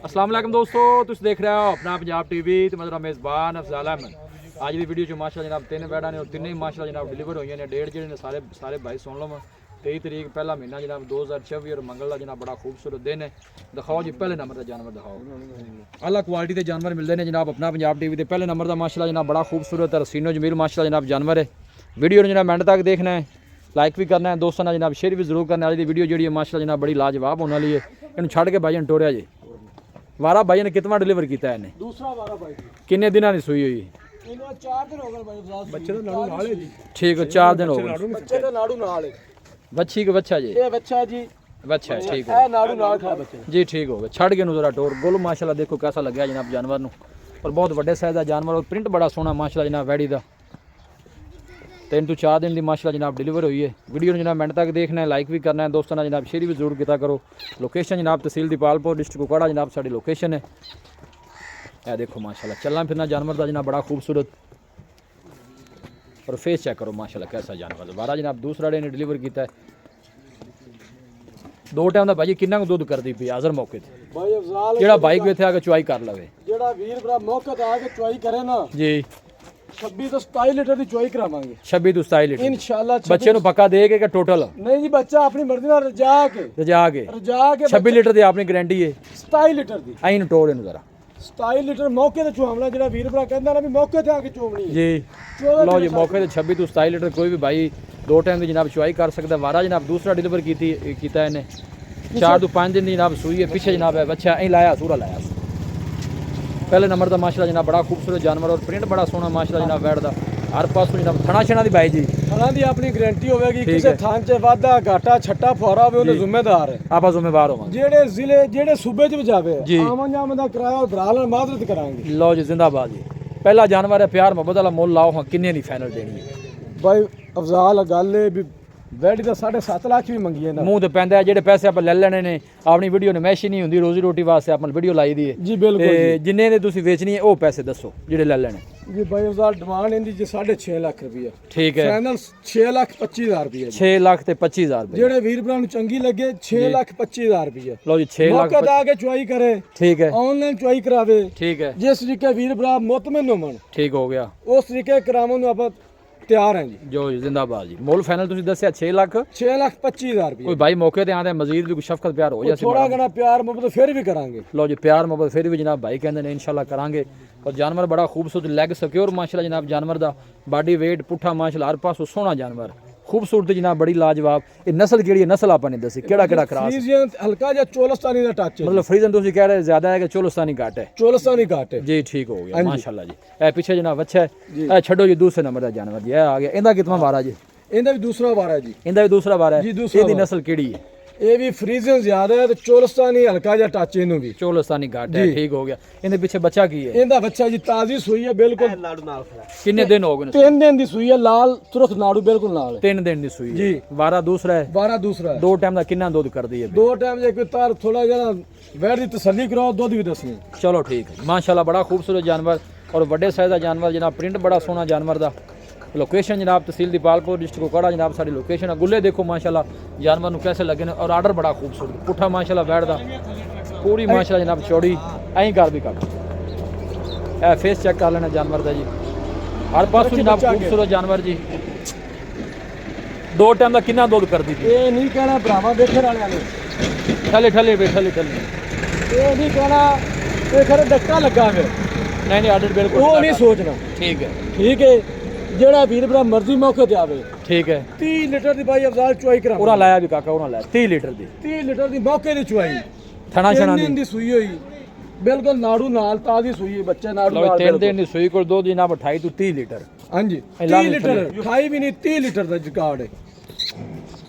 अस्सलाम वालेकुम दोस्तों, तुम देख रहे हो अपना पंजाब टीवी तो मेरा मेज़बान अफजाल अहमद। आज की वीडियो माशाल्लाह जनाब तीन बैठा ने और तीन ही माशाल्लाह जनाब डिलीवर हुई ने। डेट जो सारे सारे भाई सुन लो। 23 तारीख पहला महीना जनाब 2024 और मंगल का जनाब बड़ा खूबसूरत दिन है। दिखाओ जी पहले नंबर का जानवर दिखाओ। अलग क्वालिटी के जानवर मिलते हैं जनाब अपना पंजाब टीवी के पहले नंबर का माशाल्लाह जनाब बड़ा खूबसूरत है रसीनो जमील माशाल्लाह जनाब जानवर है। वीडियो जनाब मिनट तक देखना है, लाइक भी करना है, दोस्तों ने जनाब शेयर भी जरूर करना है। आज की वीडियो जी माशाल्लाह जनाब बड़ी लाजवाब होने वाली है। इन छड़ के भाई टोरिया जी वारा भाई ने कितना डिलीवर किया है? दूसरा वारा भाई किन्ने दिनों की सुई हुई? 4 दिन हो गए भाई। बच्चे तो नाड़ू नाल है जी। ठीक है 4 दिन हो गए। बच्चे तो नाड़ू नाल है। बच्ची के बच्चा जी? ये बच्चा जी बच्चा है। ठीक है ए नाड़ू नाल खा बच्चे जी। ठीक हो गया। छड़ के जरा टोर गोल माशाल्लाह देखो कैसा लग गया जनाब जानवर नूं। और बहुत बड़े साइज का जानवर और प्रिंट बड़ा सोहना माशाल्लाह जनाब वैड़ी का। 3 ਤੋਂ 4 दिन की माशाल्लाह जनाब डिलीवर हुई है। वीडियो जनाब मिनट तक देखना है, लाइक भी करना है, दोस्तों ने जनाब शेयर भी जरूर किया करो। लोकेशन जनाब तहसील दीपालपुर डिस्ट्रिक्ट कुपवाड़ा जनाब साड़ी लोकेशन है। यह देखो माशाल्लाह चलना फिरना जानवर का जनाब बड़ा खूबसूरत। और फेस चेक करो माशाल्लाह कैसा जानवर। बारह जनाब दूसरा डे ने डिलीवर किया है। 2 टाइम का भाई किन्ना दुध करती पी हाजर मौके ते भाई अफजाल जेड़ा बाइक इत्थे आके चुआई कर लवे। जेड़ा वीर भरा मौके ते आके चुआई करे ना जी 26 ਤੋਂ 27 ਲੀਟਰ ਦੀ ਚੁਆਈ ਕਰਾਵਾਂਗੇ। 26 ਤੋਂ 27 ਲੀਟਰ इंशाल्लाह। बच्चे ਨੂੰ पक्का देगे कि टोटल? नहीं जी बच्चा अपनी मर्जी ਨਾਲ ਰਜਾ ਕੇ 26 ਲੀਟਰ ਦੀ ਆਪਣੀ ਗਾਰੰਟੀ ਹੈ। 27 ਲੀਟਰ ਦੀ ਆਈਨ ਟੋਲ ਇਹਨੂੰ ਜ਼ਰਾ 27 ਲੀਟਰ ਮੌਕੇ ਤੇ ਚੁਆਵਣਾ। ਜਿਹੜਾ ਵੀਰ ਭਰਾ ਕਹਿੰਦਾ ਨਾ ਵੀ ਮੌਕੇ ਤੇ ਆ ਕੇ ਚੋਵਣੀ ਹੈ ਜੀ। ਲਓ ਜੀ ਮੌਕੇ ਤੇ 26 ਤੋਂ 27 ਲੀਟਰ ਕੋਈ ਵੀ ਭਾਈ 2 ਟਾਈਮ ਦੀ ਜਨਾਬ ਚੁਆਈ ਕਰ ਸਕਦਾ। ਵਾਰਾ ਜਨਾਬ ਦੂਸਰਾ ਡਿਲੀਵਰ ਕੀਤਾ ਇਹਨੇ। 4 ਤੋਂ 5 दिन ਦੀ ਜਨਾਬ ਸੂਈ ਹੈ। ਪਿੱਛੇ ਜਨਾਬ ਹੈ ਬੱਚਾ ਐਂ ਲਾਇਆ ਸੂਰਾ ਲਾਇਆ। पहले नंबर का माशाल्लाह जनाब बड़ा खूबसूरत जानवर और प्रिंट बड़ा सोहना माशाल्लाह जनाब बैठ दा। हर पासों जनाब थणा छणा दी भाई जी ਥਣਾ ਦੀ ਆਪਣੀ ਗਾਰੰਟੀ ਹੋਵੇਗੀ। ਕਿਸੇ ਥਾਂ 'ਚ ਵਾਧਾ ਘਾਟਾ ਛੱਟਾ ਫੁਆਰਾ ਹੋਵੇ ਉਹਦੇ ਜ਼ਿੰਮੇਦਾਰ ਹੈ। ਆਪਾਂ ਜ਼ਿੰਮੇਵਾਰ ਹੋਵਾਂਗੇ। ਜਿਹੜੇ ਜ਼ਿਲ੍ਹੇ ਜਿਹੜੇ ਸੂਬੇ 'ਚ ਵੀ ਜਾਵੇ ਆਵਾਂ ਜਾਵਾਂ ਦਾ ਕਿਰਾਇਆ ਔਰ ਭਰਾ ਨਾਲ ਮਾਦਰਤ ਕਰਾਂਗੇ। ਲਓ ਜੀ ਜ਼ਿੰਦਾਬਾਦ ਜੀ। ਪਹਿਲਾ ਜਾਨਵਰ ਹੈ ਪਿਆਰ ਮੁਹੱਬਤ ਵਾਲਾ ਮੁੱਲ ਲਾਓ ਹਾਂ ਕਿੰਨੇ ਦੀ ਫਾਈਨਲ ਦੇਣੀ ਹੈ? ਭਾਈ ਅਫਜ਼ਾਲ ਗੱਲ ਹੈ ਵੀ ਵੈਡੀ ਦਾ 7.5 ਲੱਖ ਵੀ ਮੰਗੀ ਹੈ ਨਾ। ਮੂੰਹ ਤੇ ਪੈਂਦਾ ਜਿਹੜੇ ਪੈਸੇ ਆਪਾਂ ਲੈ ਲੈਣੇ ਨੇ ਆਪਣੀ ਵੀਡੀਓ ਨਮੈਸ਼ ਹੀ ਨਹੀਂ ਹੁੰਦੀ। ਰੋਜ਼ੀ ਰੋਟੀ ਵਾਸਤੇ ਆਪਾਂ ਵੀਡੀਓ ਲਾਈ ਦੀ ਹੈ ਜੀ ਬਿਲਕੁਲ। ਤੇ ਜਿੰਨੇ ਦੇ ਤੁਸੀਂ ਵੇਚਣੀ ਹੈ ਉਹ ਪੈਸੇ ਦੱਸੋ ਜਿਹੜੇ ਲੈ ਲੈਣੇ ਜੀ ਭਾਈ ਅਫਜ਼ਾਲ ਡਿਮਾਂਡ ਇਹਦੀ ਜੀ 6.5 ਲੱਖ ਰੁਪਈਆ। ਠੀਕ ਹੈ ਫਾਈਨਲ 6,25,000 ਰੁਪਈਆ। 6 ਲੱਖ ਤੇ 25,000 ਰੁਪਏ। ਜਿਹੜੇ ਵੀਰ ਭਰਾ ਨੂੰ ਚੰਗੀ ਲੱਗੇ 6,25,000 ਰੁਪਈਆ। ਲਓ ਜੀ 6 ਲੱਖ ਮੌਕੇ ਤੇ ਆ ਕੇ ਚੁਆਈ ਕਰੇ। ਠੀਕ ਹੈ ਆਨਲਾਈਨ ਚੁਆਈ ਕਰਾਵੇ। ਠੀਕ ਹੈ ਜਿਸ ਤਰੀਕੇ ਵੀਰ ਭਰਾ ਮੁਤਮਿਨ ਹੋਣ ਠੀਕ ਹੋ ਗਿਆ। ਉਸ ਤਰੀਕੇ ਕਰਾਉਣ ਨੂੰ ਆਪਾਂ ਤਿਆਰ ਹਾਂ ਜੀ। ਜੋ ਜ਼ਿੰਦਾਬਾਦ ਜੀ। ਮੁੱਲ ਫਾਈਨਲ ਤੁਸੀਂ ਦੱਸਿਆ 6 ਲੱਖ 6,25,000 ਰੁਪਏ। ਕੋਈ ਭਾਈ ਮੌਕੇ ਤੇ ਆਂਦੇ ਮਜ਼ੀਦ ਵੀ ਕੋਈ ਸ਼ਫਕਤ ਪਿਆਰ ਹੋ ਜਾਏ ਥੋੜਾ ਘਣਾ ਪਿਆਰ ਮੁਹੱਬਤ ਫਿਰ ਵੀ ਕਰਾਂਗੇ। ਲਓ ਜੀ ਪਿਆਰ ਮੁਹੱਬਤ ਫਿਰ ਵੀ ਜਨਾਬ ਭਾਈ ਕਹਿੰਦੇ ਨੇ ਇਨਸ਼ਾਅੱਲਾ ਕਰਾਂਗੇ। ਔਰ ਜਾਨਵਰ ਬੜਾ ਖੂਬਸੂਰਤ ਲੈਗ ਸਿਕਿਉਰ ਮਾਸ਼ਾਅੱਲਾ ਜਨਾਬ जानवर ਦਾ ਬਾਡੀ weight ਪੁੱਠਾ ਮਾਸ਼ਾਅੱਲਾ ਹਰ ਪਾਸੋਂ ਸੋਹਣਾ जानवर खूबसूरत जनाब बड़ी लाजवाब। ये नस्ल केड़ी है? नस्ल आपने दसी केड़ा क्रास? फ्रीजियन हल्का या चोलस्तानी दा टच है। मतलब फ्रीजन तुसी कह रहे ज्यादा है कि चोलस्तानी घाट है? चोलस्तानी घाट है जी। ठीक हो गया माशाल्लाह जी। ए पीछे जनाब अच्छा है। ए छड्डो जी दूसरे नंबर दा जानवर जी आ गया। इंदा कितना वारा जी? इंदा भी दूसरा वारा है जी। इंदा भी दूसरा वारा है जी। दूसरा ਇਹਦੀ नस्ल केड़ी है? ये भी फ्रीजन ज्यादा है तो चोलस्तानी हल्का या टच इनु भी चोलस्तानी घाट है। ठीक हो गया। इनके पीछे बच्चा की है? इंदा बच्चा जी ताजी सुई है बिल्कुल। नाड़ू नाल खड़ा। कितने दिन हो गए? 3 दिन दी सुई है। लाल तुरख नाड़ू बिल्कुल नाल है। 3 दिन दी सुई जी। वारा दूसरा है? वारा दूसरा है। 2 टाइम दा कितना दूध कर दी है? 2 टाइम जे कोई तार थोड़ा जरा वैट दी तसल्ली कराओ दूध भी दसनी। चलो ठीक है माशाल्लाह बड़ा खूबसूरत जानवर और बड़े साइज का जानवर जनाब प्रिंट बड़ा सोहना जानवर दा। लोकेशन जनाब तहसील दीपालपुर डिस्ट्रिक्ट कुपवाड़ा जनाब साड़ी लोकेशन है। गुल्ले देखो माशाल्लाह जानवर नूं कैसे लगे ने और आर्डर बड़ा खूबसूरत पुट्ठा माशाल्लाह बैठदा पूरी माशाल्लाह जनाब चौड़ी ऐं कर भी कर ए फेस चेक कर लेना जानवर दा जी। हर पासों जनाब खूबसूरत जानवर जी। 2 टाइम का कितना दूध कर दी थी? ये नहीं कहना भरावा देखने वाले ने ठले ठले वे ठले ठले। ये नहीं कहना ये खरे धक्का लगा है। नहीं आर्डर बिल्कुल वो नहीं सोचना। ठीक है ठीक है। जेड़ा वीर भरा मर्जी मौके ते आवे। ठीक है 30 लीटर दी भाई अफजाल चुआई करा। पूरा लाया भी काका उन्होंने लाया 30 लीटर दी। 30 लीटर दी मौके दी चुआई थना छना दी सुई होई बिल्कुल नाड़ू नाल ताजी सुई है। बच्चे नाड़ू नाल 3 दिन दी सुई कोल 2 दिन आप 28 ਤੋਂ 30 लीटर। हां जी 30 लीटर खाई भी नहीं 30 लीटर दा रिकॉर्ड है।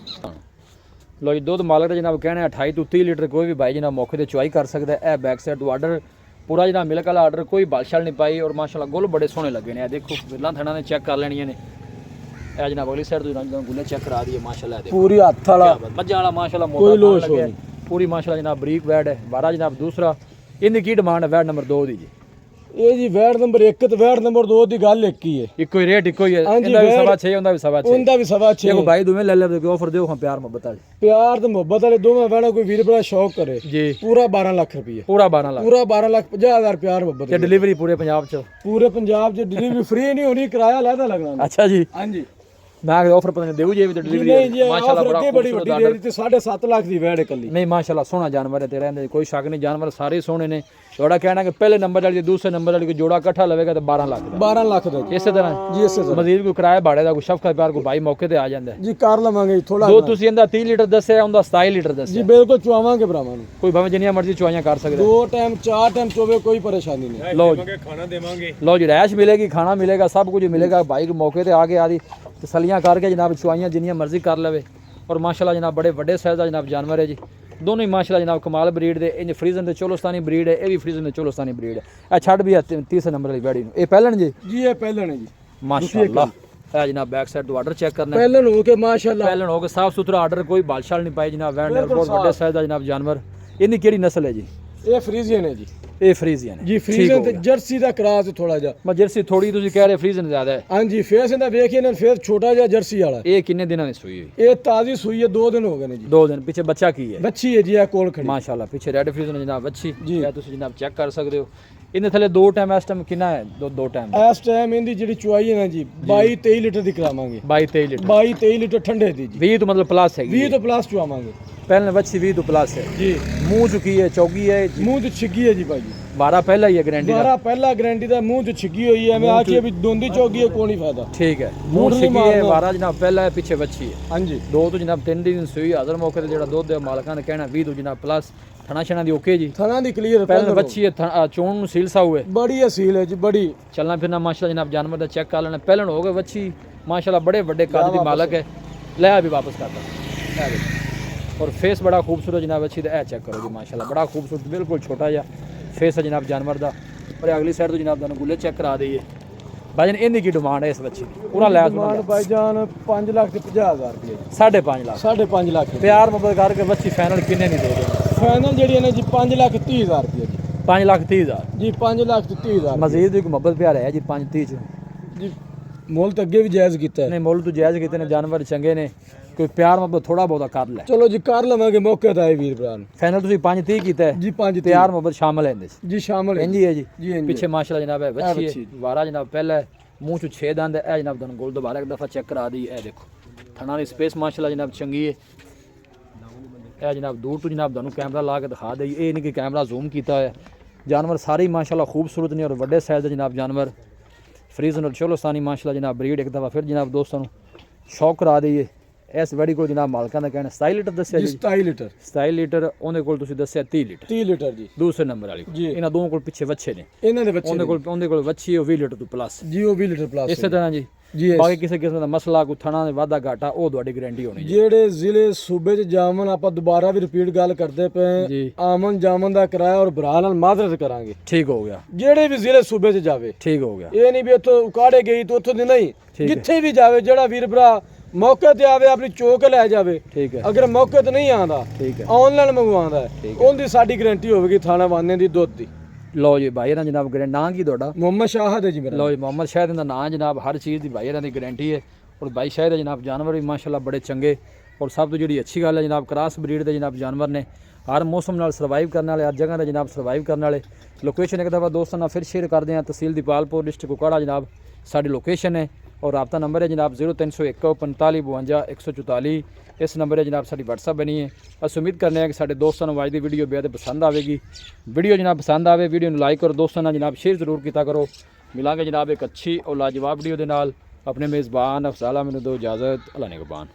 लो जी दुध मालक जनाब कहने 28 ਤੋਂ 30 लीटर कोई भी भाई जनाब मौके ते चुआई कर सकता है। ए बैक साइड ऑर्डर पूरा जनाब मिल्क वाला ऑर्डर कोई बालशाल नहीं पाई और माशाल्लाह गुल बड़े सोहने लगे ने। देखो बिल्ला थना ने चेक कर लेनी ने। ए जनाब अगली साइड तो गुल्ले चेक करा दिए माशाल्लाह। देखो पूरी हाथ वाला मज्जा वाला माशाल्लाह मोटा कोई लोश लगे पूरी माशाल्लाह जनाब बरीक वैड है। 12 जनाब दूसरा इनकी की डिमांड है वैड नंबर 2 दी जी? ਇਹ ਜੀ ਵੈੜ ਨੰਬਰ 1 ਤੇ ਵੈੜ ਨੰਬਰ 2 ਦੀ ਗੱਲ ਇੱਕ ਹੀ ਹੈ, ਇੱਕੋ ਹੀ ਰੇਟ ਇੱਕੋ ਹੀ ਹੈ, ਹਾਂਜੀ, ਇਹਦਾ ਵੀ ਵੈੜ- 6.5 ਉਹਦਾ ਵੀ 6.5 ਉਹਦਾ ਵੀ 6.5 ਦੇਖੋ ਭਾਈ ਦੋਵੇਂ ਲੈ ਲੈ ਆਫਰ ਦਿਓ ਹਾਂ ਪਿਆਰ ਮੁਹੱਬਤ ਵਾਲੀ ਪਿਆਰ ਤੇ ਮੁਹੱਬਤ ਵਾਲੇ ਦੋਵੇਂ ਵੈੜਾ ਕੋਈ ਵੀਰ ਭਰਾ ਸ਼ੌਕ ਕਰੇ ਜੀ ਪੂਰਾ 12 ਲੱਖ ਰੁਪਏ, ਪੂਰਾ 12 ਲੱਖ ਪੂਰਾ 12 ਲੱਖ 50,000 ਪਿਆਰ ਮੁਹੱਬਤ ਤੇ ਡਿਲੀਵਰੀ ਪੂਰੇ ਪੰਜਾਬ ਚ ਪੂਰੇ ਪੰਜਾਬ 'ਚ ਡਿਲੀਵਰੀ ਫ੍ਰੀ ਨਹੀਂ ਹੋਣੀ, ਕਿਰਾਇਆ ਲੈਦਾ ਲੱਗਣਾ। ਅੱਛਾ ਜੀ ਹਾਂਜੀ ਮੈਂ ਆਫਰ ਪਤਾ ਨਹੀਂ ਦੇਊ ਜੇ ਵੀ ਤੇ ਨਹੀਂ ਡਿਲੀਵਰੀ ਜੀ ਮਾਸ਼ਾਅੱਲਾ ਆਫਰ ਬੜਾ ਅੱਗੇ ਬੜੀ ਖੂਬਸੂਰਤ ਵੱਡੀ ਆਰਡਰ ਦੇ ਦਿੱਤੀ 7.5 ਲੱਖ ਦੀ ਵੈੜ ਇਕੱਲੀ। ਨਹੀਂ ਮਾਸ਼ਾਅੱਲਾ ਸੋਹਣਾ ਜਾਨਵਰ ਹੈ ਤੇ ਰਹਿੰਦੇ ਕੋਈ ਸ਼ੱਕ ਨਹੀਂ, ਜਾਨਵਰ ਸਾਰੇ ਸੋਹਣੇ ਨੇ। ਤੁਹਾਡਾ ਕਹਿਣਾ ਕਿ ਪਹਿਲੇ ਨੰਬਰ ਵਾਲੀ ਤੇ ਦੂਸਰੇ ਨੰਬਰ ਵਾਲੀ ਕੋਈ ਜੋੜਾ ਇਕੱਠਾ ਲਵੇਗਾ ਤੇ 12 ਲੱਖ ਦਾ 12 ਲੱਖ ਦਾ ਜੀ। ਇਸੇ ਤਰ੍ਹਾਂ ਜੀ ਇਸੇ ਤਰ੍ਹਾਂ ਮਜ਼ੀਦ ਕੋਈ ਕਿਰਾਇਆ ਭਾੜੇ ਦਾ ਕੋਈ ਸ਼ਫਕਤ ਪਿਆਰ ਕੋਈ ਭਾਈ ਮੌਕੇ ਤੇ ਆ ਜਾਂਦਾ ਹੈ। ਜੀ ਕਰ ਲਵਾਂਗੇ ਥੋੜਾ ਜੋ ਤੁਸੀਂ ਇਹਦਾ 30 ਲੀਟਰ ਦੱਸਿਆ ਉਹਦਾ 27 ਲੀਟਰ ਦੱਸਿਆ, ਜੀ ਬਿਲਕੁਲ ਚੁਆਵਾਂਗੇ ਭਰਾਵਾਂ ਨੂੰ, ਕੋਈ ਭਾਵੇਂ ਜਿੰਨੀਆਂ ਮਰਜ਼ੀ ਚੁਆਈਆਂ ਕਰ ਸਕਦੇ 2 ਟਾਈਮ 4 ਟਾਈਮ ਚੋਵੇ ਕੋਈ ਪਰੇਸ਼ਾਨੀ ਨਹੀਂ। ਲਓ ਜੀ ਖਾਣਾ ਦੇਵਾਂਗੇ, ਲਓ ਜੀ ਰੈਸ਼ ਮਿਲੇਗੀ, ਖਾਣਾ ਮਿਲੇਗਾ, ਸਭ ਕੁਝ ਮਿਲੇਗਾ। ਭਾਈ को मौके ਤੇ ਆ ਕੇ ਆਦੀ ਤਸੱਲੀਆਂ ਕਰਕੇ ਜਨਾਬ ਚੁਆਈਆਂ ਜਿੰਨੀਆਂ ਮਰਜ਼ੀ ਕਰ ਲਵੇ। ਔਰ ਮਾਸ਼ਾਅੱਲਾ ਜਨਾਬ ਬੜੇ ਵੱਡੇ ਸਾਈਜ਼ ਦਾ ਜਨਾਬ ਜਾਨਵਰ ਹੈ ਜੀ, ਦੋਨੋਂ ਹੀ ਮਾਸ਼ਾਅੱਲਾ ਜਨਾਬ ਕਮਾਲ ਬਰੀਡ ਦੇ। ਇਹ ਫਰੀਜ਼ਨ ਤੇ ਚੋਲੋਸਤਾਨੀ ਬਰੀਡ ਹੈ, ਇਹ ਵੀ ਫਰੀਜ਼ਨ ਤੇ ਚੋਲੋਸਤਾਨੀ ਬਰੀਡ ਹੈ। ਇਹ ਛੱਡ ਵੀ 30 ਨੰਬਰ ਵਾਲੀ ਬੈੜੀ ਨੂੰ ਇਹ ਪਹਿਲਣ ਜੀ ਜੀ ਇਹ ਪਹਿਲਣ ਹੈ ਜੀ ਮਾਸ਼ਾਅੱਲਾ। ਇਹ ਜਨਾਬ ਬੈਕ ਸਾਈਡ ਤੋਂ ਆਰਡਰ ਚੈੱਕ ਕਰਨਾ ਹੈ, ਪਹਿਲਣ ਹੋ ਕੇ ਮਾਸ਼ਾਅੱਲਾ ਪਹਿਲਣ ਹੋ ਕੇ ਸਾਫ ਸੁਥਰਾ ਆਰਡਰ, ਕੋਈ ਬਾਲਸ਼ਾਲ ਨਹੀਂ ਪਾਈ ਜਨਾਬ। ਵੈਂਡ ਬਹੁਤ ਵੱਡੇ ਸਾਈਜ਼ ਦਾ ਜਨਾਬ ਜਾਨਵਰ। ਇਹਦੀ ਕਿਹੜੀ ਨਸਲ ਹੈ ਜੀ? ਇਹ ਫਰੀਜ਼ੀਅਨ ਹੈ ਜੀ। ਇਹ ਫਰੀਜ਼ੀਅਨ ਹੈ ਜੀ ਫਰੀਜ਼ੀਅਨ ਤੇ ਜਰਸੀ ਦਾ ਕਰਾਸ ਥੋੜਾ ਜਿਹਾ। ਮੈਂ ਜਰਸੀ ਥੋੜੀ ਤੁਸੀਂ ਕਹਿ ਰਹੇ ਫਰੀਜ਼ੀਅਨ ਜ਼ਿਆਦਾ ਹੈ। ਹਾਂਜੀ ਫੇਸ ਇਹਦਾ ਵੇਖੀਏ ਨਾ, ਫੇਸ ਛੋਟਾ ਜਿਹਾ ਜਰਸੀ ਵਾਲਾ। ਇਹ ਕਿੰਨੇ ਦਿਨਾਂ ਦੀ ਸੂਈ ਹੋਈ? ਇਹ ਤਾਜ਼ੀ ਸੂਈ ਹੈ, 2 ਦਿਨ ਹੋ ਗਏ ਨੇ ਜੀ। 2 ਦਿਨ ਪਿੱਛੇ ਬੱਚਾ ਕੀ ਹੈ? ਬੱਚੀ ਹੈ ਜੀ ਇਹ ਕੋਲ ਖੜੀ ਮਾਸ਼ਾਅੱਲਾ ਪਿੱਛੇ ਰੈਡ ਫਰੀਜ਼ਨ ਜਨਾਬ ਬੱਚੀ ਜੀ। ਇਹ ਤੁਸੀਂ ਜਨਾਬ ਚੈੱਕ ਕਰ ਸਕਦੇ ਹੋ। ਇਹਦੇ ਥੱਲੇ 2 ਟਾਈਮ ਇਸ ਟਾਈਮ ਕਿੰਨਾ ਹੈ? 2 ਟਾਈਮ ਇਸ ਟਾਈਮ ਇਹਦੀ ਜਿਹੜੀ ਚੁਆਈ ਹੈ ਨਾ ਜੀ 22-23 ਲੀਟਰ ਦੀ ਕਰਾਵਾਂਗੇ। 22-23 ਲੀਟਰ 22-23 ਲੀਟਰ ਠੰਡੇ ਦੀ ਜੀ। 20 ਤੋਂ ਮਤਲਬ ਪਲੱਸ ਹੈਗੀ 20 ਤੋਂ ਪਲੱਸ ਚੁਆਵਾਂਗੇ। ਪਹਿਲਾਂ ਬੱਚੀ 20 ਤੋਂ ਪਲੱਸ ਹੈ ਜੀ ਮੂੰਹ ਚੁਕੀ ਹੈ, ਚੌਗੀ ਹੈ ਜੀ। ਮੂੰਹ ਤੇ ਛਿੱਗੀ ਹੈ ਜੀ ਭਾਈ। 12 ਪਹਿਲਾਂ ਹੀ ਹੈ ਗਾਰੰਟੀ ਦਾ। 12 ਪਹਿਲਾ ਗਾਰੰਟੀ ਦਾ ਮੂੰਹ ਤੇ ਛਿੱਗੀ ਹੋਈ ਹੈ। ਮੈਂ ਆਖੀਏ ਵੀ ਦੋਂਦੀ ਚੌਗੀ ਹੈ ਕੋਈ ਨਹੀਂ ਫਾਇਦਾ। ਠੀਕ ਹੈ ਮੂੰਹ ਮੂੰਹ ਨਹੀਂ ਛਿੱਕੀ ਹੈ। ਮਾਰਨਾ। 12 ਜਨਾਬ ਪਹਿਲਾਂ ਹੈ, ਪਿੱਛੇ ਬੱਚੀ ਹੈ। ਹਾਂਜੀ 2 ਤੋਂ ਜਨਾਬ 3 ਦਿਨ ਸੂਈ ਹਾਜ਼ਰ ਮੌਕੇ ਤੇ ਜਿਹੜਾ ਦੁੱਧ ਹੈ ਮਾਲਕਾਂ ਨੇ ਕਹਿਣਾ 20 ਤੋਂ ਜਨਾਬ ਪਲੱਸ। ਥਣਾ ਛਣਾ ਦੀ ਓਕੇ ਜੀ। ਥਣਾ ਦੀ ਕਲੀਅਰ ਪਹਿਲਾਂ ਬੱਚੀ ਹੈ, ਚੋਣ ਨੂੰ ਸੀਲ ਸਾ ਹੋਏ, ਬੜੀ ਅਸੀਲ ਹੈ ਜੀ ਬੜੀ। ਚੱਲਣਾ ਫਿਰਨਾ ਮਾਸ਼ਾਅੱਲਾ ਜਨਾਬ ਜਾਨਵਰ ਦਾ ਚੈੱਕ ਕਰ ਲੈਣਾ। ਪਹਿਲਾਂ ਹੋ ਗਏ ਬੱਚੀ ਮਾਸ਼ਾਅੱਲਾ ਬੜੇ ਵੱਡੇ ਕੱਦ ਦੀ ਮਾਲਕ ਹੈ। ਲੈ ਵੀ ਵਾਪਸ ਕਰਦਾ और फेस बड़ा खूबसूरत जनाब अच्छी है चेक करो जी माशाल्लाह बड़ा खूबसूरत बिल्कुल छोटा जा फेस है जनाब जानवर का। और अगली साइड तो जनाब तुहानू गुले चेक करा दईए। भाईजान इनकी की डिमांड है इस बच्ची की? पूरा लैस डिमांड भाईजान 5,50,000 रुपये 5.5 लाख 5.5 लाख प्यार मुहब्बत करके बच्ची फाइनल किन्ने नहीं दे दे? फाइनल जी है जी 5,30,000 रुपये जी। 5,30,000 जी 5,30,000 मजीद भी मुहब्बत प्यार है जी 5,30 जी। मुल तो अगे भी जायज़ किया है। नहीं मुल तो जायज़ किते ने जानवर चंगे ने कोई प्यार मुहब्बत थोड़ा बहुत कर ले। चलो जी कर लवांगे मौके ते आए वीर भरा फाइनल तुसी 5,30 कीता है जी 5 प्यार मुहब्बत शामिल है इंदे जी शामिल है इंजी है जी। जी इंजी पीछे माशाल्लाह जनाब है बच्ची बच्ची है वारा जनाब पहला है मुंह चो 6 दंद है जनाब तुहानू गोल दोबारा एक दफा चेक करा दी। है देखो थना दी स्पेस माशाल्लाह जनाब चंगी है। है जनाब दूर तो जनाब तुहानू कैमरा ला के दिखा दई ये नहीं कि कैमरा जूम किया है। जानवर सारे ही माशाल्लाह खूबसूरत ने और बड़े साइज के जनाब जानवर फ्रीजन और चोलोस्तानी माशाल्लाह जनाब ब्रीड एक दफा फिर जनाब दोस्तों शौक करा दईए। इस वैड़ी को जनाब मालकां दा कहना 27 लीटर दस्सिया जी जी 27 लीटर 27 लीटर ਉਹਦੇ ਕੋਲ ਤੁਸੀਂ ਦੱਸਿਆ 30 ਲੀਟਰ 30 ਲੀਟਰ ਜੀ ਦੂਸਰੇ ਨੰਬਰ ਵਾਲੀ ਜੀ। ਇਹਨਾਂ ਦੋਵਾਂ ਕੋਲ ਪਿੱਛੇ ਵੱਛੇ ਨੇ ਇਹਨਾਂ ਦੇ ਬੱਚੇ ਉਹਦੇ ਕੋਲ ਵੱਛੀ ਉਹ 20 ਲੀਟਰ ਤੋਂ ਪਲੱਸ ਜੀ ਉਹ 20 ਲੀਟਰ ਪਲੱਸ ਇਸੇ ਤਰ੍ਹਾਂ ਜੀ ਜੀ ਬਾਕੀ ਕਿਸੇ ਕਿਸਮ ਦਾ ਮਸਲਾ ਕੋਈ ਥਣਾ ਦੇ ਵਾਧਾ ਘਾਟਾ ਉਹ ਤੁਹਾਡੀ ਗਾਰੰਟੀ ਹੋਣੀ ਜੀ। ਜਿਹੜੇ ਜ਼ਿਲ੍ਹੇ ਸੂਬੇ 'ਚ ਜਾਵਨ ਆਪਾਂ ਦੁਬਾਰਾ ਵੀ ਰਿਪੀਟ ਗੱਲ ਕਰਦੇ ਪਏ ਜੀ ਆਮਨ ਜਾਮਨ ਦਾ ਕਿਰਾਇਆ ਔਰ ਭਰਾ ਨਾਲ ਮਾਜ਼ਰਤ ਕਰਾਂਗੇ। ਠੀਕ ਹੋ ਗਿਆ ਜਿਹੜੇ ਵੀ ਜ਼ਿਲ੍ਹੇ ਸੂਬੇ 'ਚ ਜਾਵੇ ਠੀਕ ਹੋ ਗਿਆ ਇਹ ਨਹੀਂ ਵੀ ਉੱਥੋਂ ਉਕਾੜੇ ਗਈ ਤੇ ਉੱਥੋਂ ਦੀ ਨਹੀਂ ਜਿੱਥੇ ਵੀ ਜਾਵੇ ਜਿਹੜਾ ਵੀਰ ਭਰਾ ਮੌਕੇ ਤੇ ਆਵੇ ਆਪਣੀ ਚੋਕ ਲੈ ਜਾਵੇ। ਠੀਕ ਹੈ ਅਗਰ ਮੌਕੇ ਤੇ ਨਹੀਂ ਆਂਦਾ ਠੀਕ ਹੈ ਆਨਲਾਈਨ ਮੰਗਵਾਉਂਦਾ ਹੈ ਉਹਦੀ ਸਾਡੀ ਗਾਰੰਟੀ ਹੋਵੇਗੀ ਥਾਣਾ ਵਾਨੇ ਦੀ ਦੁੱਧ ਦੀ। ਲਓ ਜੀ ਭਾਈ ਇਹਨਾਂ ਜਨਾਬ ਗਾਰੰਟੀ ਨਾਂ ਕੀ ਤੁਹਾਡਾ? ਮੁਹੰਮਦ ਸ਼ਾਹਦ ਹੈ ਜੀ ਮੇਰਾ। ਲਓ ਜੀ ਮੁਹੰਮਦ ਸ਼ਾਹਿਦ ਦਾ ਨਾਂ ਜਨਾਬ ਹਰ ਚੀਜ਼ ਦੀ ਭਾਈ ਇਹਨਾਂ ਦੀ ਗਾਰੰਟੀ ਹੈ। और भाई शायद जनाब जानवर भी माशाल्लाह बड़े चंगे और सब तो जी अच्छी गल है जनाब क्रॉस ब्रीड के जनाब जानवर ने हर मौसम नाल सर्वाइव करने वाले हर जगह के जनाब सर्वाइव करने वाले। लोकेशन एक दफ़ा दोस्तों नाल फिर शेयर करते हैं तहसील दीपालपुर डिस्ट्रिक्ट कुकाड़ा जनाब साड़ी लोकेशन है। और रब्ता नंबर है जनाब 0301 45 52 144 इस नंबर है जनाब साड़ी WhatsApp बनी है। अस उम्मीद करने हैं कि साढ़े दोस्तों को अज की वीडियो बेहद पसंद आएगी। वीडियो जनाब पसंद आए वीडियो लाइक और दोस्तों ने जनाब शेयर जरूर किया करो। मिलांगे जनाब एक अच्छी और लाजवाब वीडियो के नाल। अपने मेज़बान अफजाला मैनू दो इजाज़त अल्लाह निगहबान।